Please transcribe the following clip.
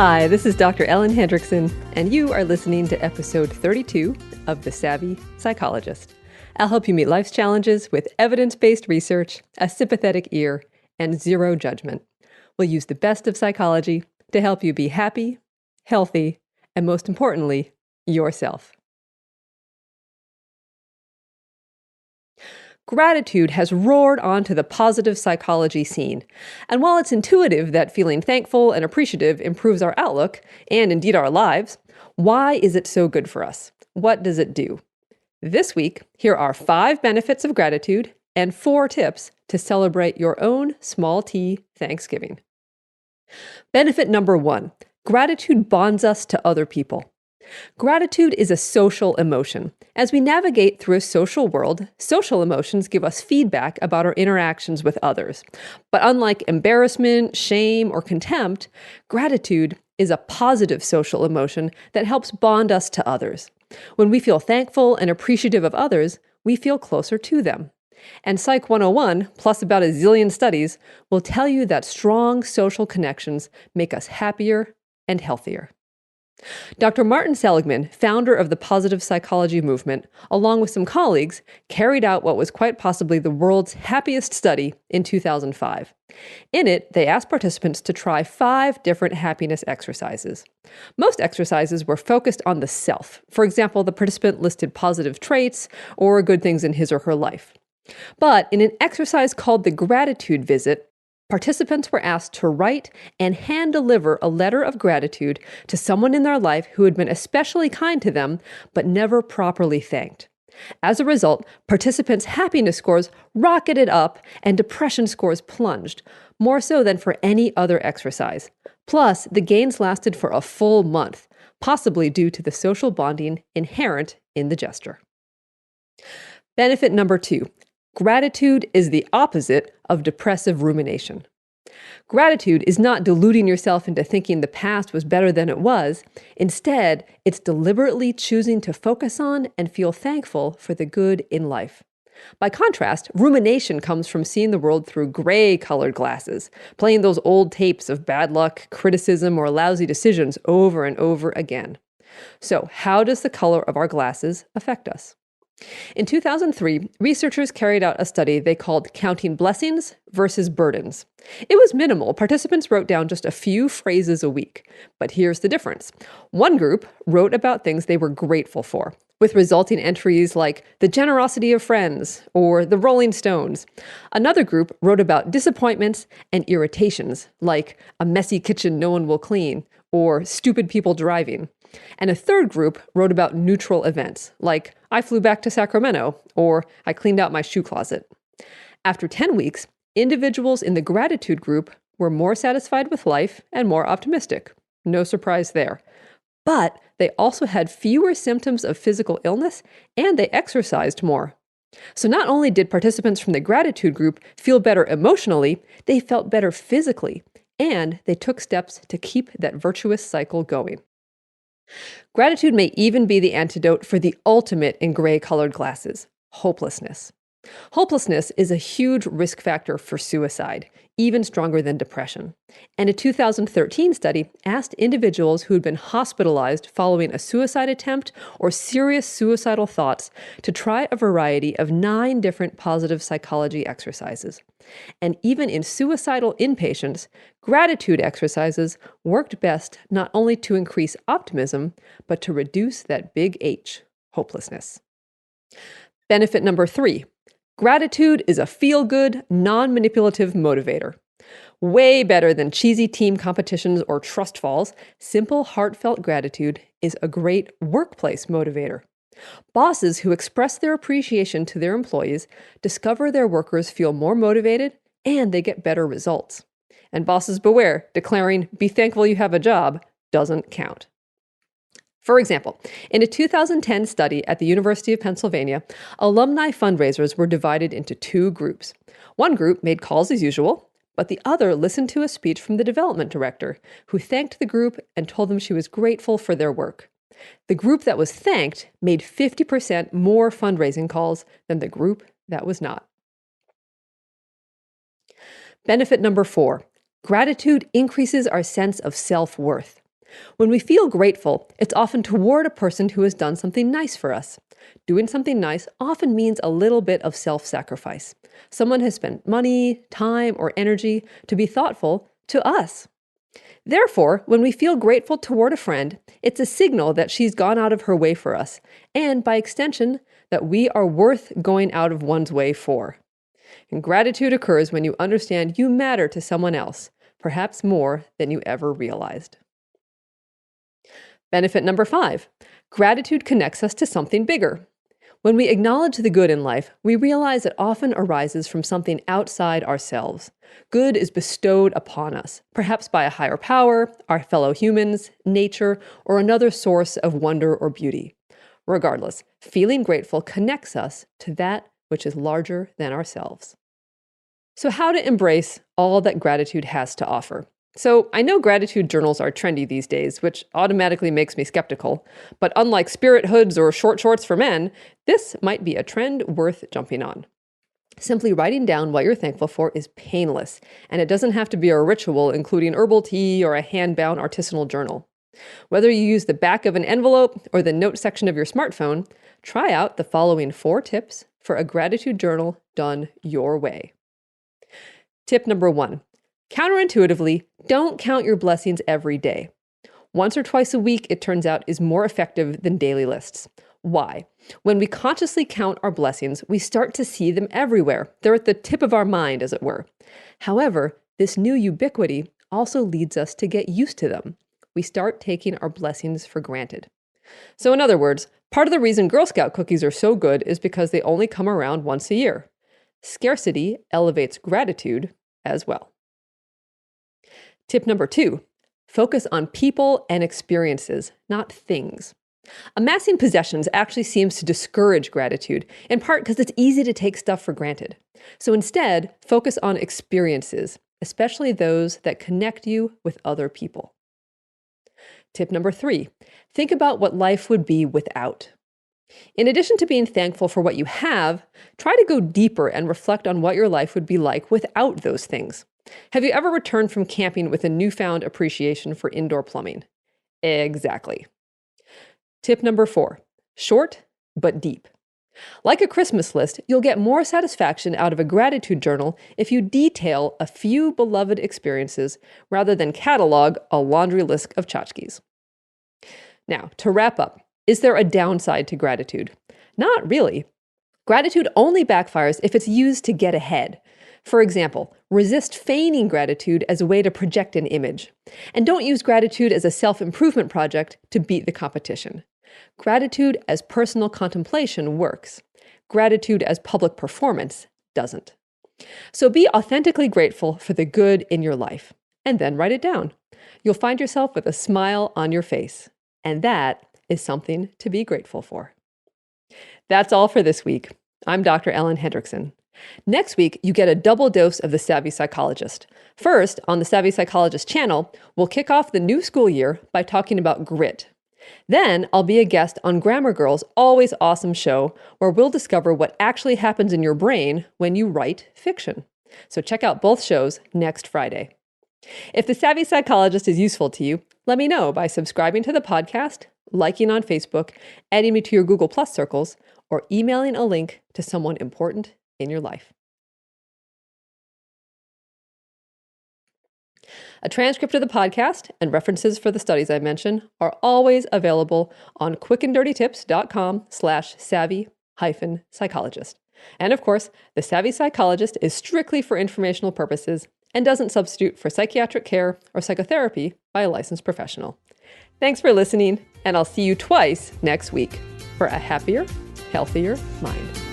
Hi, this is Dr. Ellen Hendrickson, and you are listening to episode 32 of The Savvy Psychologist. I'll help you meet life's challenges with evidence-based research, a sympathetic ear, and zero judgment. We'll use the best of psychology to help you be happy, healthy, and most importantly, yourself. Gratitude has roared onto the positive psychology scene. And while it's intuitive that feeling thankful and appreciative improves our outlook, and indeed our lives, why is it so good for us? What does it do? This week, here are 5 benefits of gratitude and 4 tips to celebrate your own small t Thanksgiving. Benefit number 1, gratitude bonds us to other people. Gratitude is a social emotion. As we navigate through a social world, social emotions give us feedback about our interactions with others. But unlike embarrassment, shame, or contempt, gratitude is a positive social emotion that helps bond us to others. When we feel thankful and appreciative of others, we feel closer to them. And Psych 101, plus about a zillion studies, will tell you that strong social connections make us happier and healthier. Dr. Martin Seligman, founder of the positive psychology movement, along with some colleagues, carried out what was quite possibly the world's happiest study in 2005. In it, they asked participants to try 5 different happiness exercises. Most exercises were focused on the self. For example, the participant listed positive traits or good things in his or her life. But in an exercise called the gratitude visit, participants were asked to write and hand-deliver a letter of gratitude to someone in their life who had been especially kind to them, but never properly thanked. As a result, participants' happiness scores rocketed up and depression scores plunged, more so than for any other exercise. Plus, the gains lasted for a full month, possibly due to the social bonding inherent in the gesture. Benefit number 2. Gratitude is the opposite of depressive rumination. Gratitude is not deluding yourself into thinking the past was better than it was. Instead, it's deliberately choosing to focus on and feel thankful for the good in life. By contrast, rumination comes from seeing the world through gray-colored glasses, playing those old tapes of bad luck, criticism, or lousy decisions over and over again. So, how does the color of our glasses affect us? In 2003, researchers carried out a study they called Counting Blessings versus Burdens. It was minimal. Participants wrote down just a few phrases a week. But here's the difference. One group wrote about things they were grateful for, with resulting entries like the generosity of friends or the Rolling Stones. Another group wrote about disappointments and irritations, like a messy kitchen no one will clean or stupid people driving. And a third group wrote about neutral events, like I flew back to Sacramento, or I cleaned out my shoe closet. After 10 weeks, individuals in the gratitude group were more satisfied with life and more optimistic. No surprise there. But they also had fewer symptoms of physical illness, and they exercised more. So not only did participants from the gratitude group feel better emotionally, they felt better physically, and they took steps to keep that virtuous cycle going. Gratitude may even be the antidote for the ultimate in gray-colored glasses, hopelessness. Hopelessness is a huge risk factor for suicide, even stronger than depression. And a 2013 study asked individuals who had been hospitalized following a suicide attempt or serious suicidal thoughts to try a variety of 9 different positive psychology exercises. And even in suicidal inpatients, gratitude exercises worked best not only to increase optimism, but to reduce that big H, hopelessness. Benefit number 3. Gratitude is a feel-good, non-manipulative motivator. Way better than cheesy team competitions or trust falls, simple, heartfelt gratitude is a great workplace motivator. Bosses who express their appreciation to their employees discover their workers feel more motivated and they get better results. And bosses beware, declaring, "Be thankful you have a job," doesn't count. For example, in a 2010 study at the University of Pennsylvania, alumni fundraisers were divided into 2 groups. One group made calls as usual, but the other listened to a speech from the development director, who thanked the group and told them she was grateful for their work. The group that was thanked made 50% more fundraising calls than the group that was not. Benefit number 4, gratitude increases our sense of self-worth. When we feel grateful, it's often toward a person who has done something nice for us. Doing something nice often means a little bit of self-sacrifice. Someone has spent money, time, or energy to be thoughtful to us. Therefore, when we feel grateful toward a friend, it's a signal that she's gone out of her way for us, and by extension, that we are worth going out of one's way for. And gratitude occurs when you understand you matter to someone else, perhaps more than you ever realized. Benefit number 5, gratitude connects us to something bigger. When we acknowledge the good in life, we realize it often arises from something outside ourselves. Good is bestowed upon us, perhaps by a higher power, our fellow humans, nature, or another source of wonder or beauty. Regardless, feeling grateful connects us to that which is larger than ourselves. So how to embrace all that gratitude has to offer? So I know gratitude journals are trendy these days, which automatically makes me skeptical. But unlike spirit hoods or short shorts for men, this might be a trend worth jumping on. Simply writing down what you're thankful for is painless, and it doesn't have to be a ritual including herbal tea or a hand-bound artisanal journal. Whether you use the back of an envelope or the note section of your smartphone, try out the following 4 tips for a gratitude journal done your way. Tip number 1. Counterintuitively, don't count your blessings every day. Once or twice a week, it turns out, is more effective than daily lists. Why? When we consciously count our blessings, we start to see them everywhere. They're at the tip of our mind, as it were. However, this new ubiquity also leads us to get used to them. We start taking our blessings for granted. So in other words, part of the reason Girl Scout cookies are so good is because they only come around once a year. Scarcity elevates gratitude as well. Tip number 2, focus on people and experiences, not things. Amassing possessions actually seems to discourage gratitude, in part because it's easy to take stuff for granted. So instead, focus on experiences, especially those that connect you with other people. Tip number 3, think about what life would be without. In addition to being thankful for what you have, try to go deeper and reflect on what your life would be like without those things. Have you ever returned from camping with a newfound appreciation for indoor plumbing? Exactly. Tip number 4, short but deep. Like a Christmas list, you'll get more satisfaction out of a gratitude journal if you detail a few beloved experiences rather than catalog a laundry list of tchotchkes. Now, to wrap up, is there a downside to gratitude? Not really. Gratitude only backfires if it's used to get ahead. For example, resist feigning gratitude as a way to project an image. And don't use gratitude as a self-improvement project to beat the competition. Gratitude as personal contemplation works. Gratitude as public performance doesn't. So be authentically grateful for the good in your life, and then write it down. You'll find yourself with a smile on your face, and that is something to be grateful for. That's all for this week. I'm Dr. Ellen Hendrickson. Next week, you get a double dose of The Savvy Psychologist. First, on the Savvy Psychologist channel, we'll kick off the new school year by talking about grit. Then, I'll be a guest on Grammar Girl's always awesome show, where we'll discover what actually happens in your brain when you write fiction. So check out both shows next Friday. If The Savvy Psychologist is useful to you, let me know by subscribing to the podcast, liking on Facebook, adding me to your Google Plus circles, or emailing a link to someone important in your life. A transcript of the podcast and references for the studies I mentioned are always available on quickanddirtytips.com/savvy-psychologist. And of course, The Savvy Psychologist is strictly for informational purposes and doesn't substitute for psychiatric care or psychotherapy by a licensed professional. Thanks for listening, and I'll see you twice next week for a happier, healthier mind.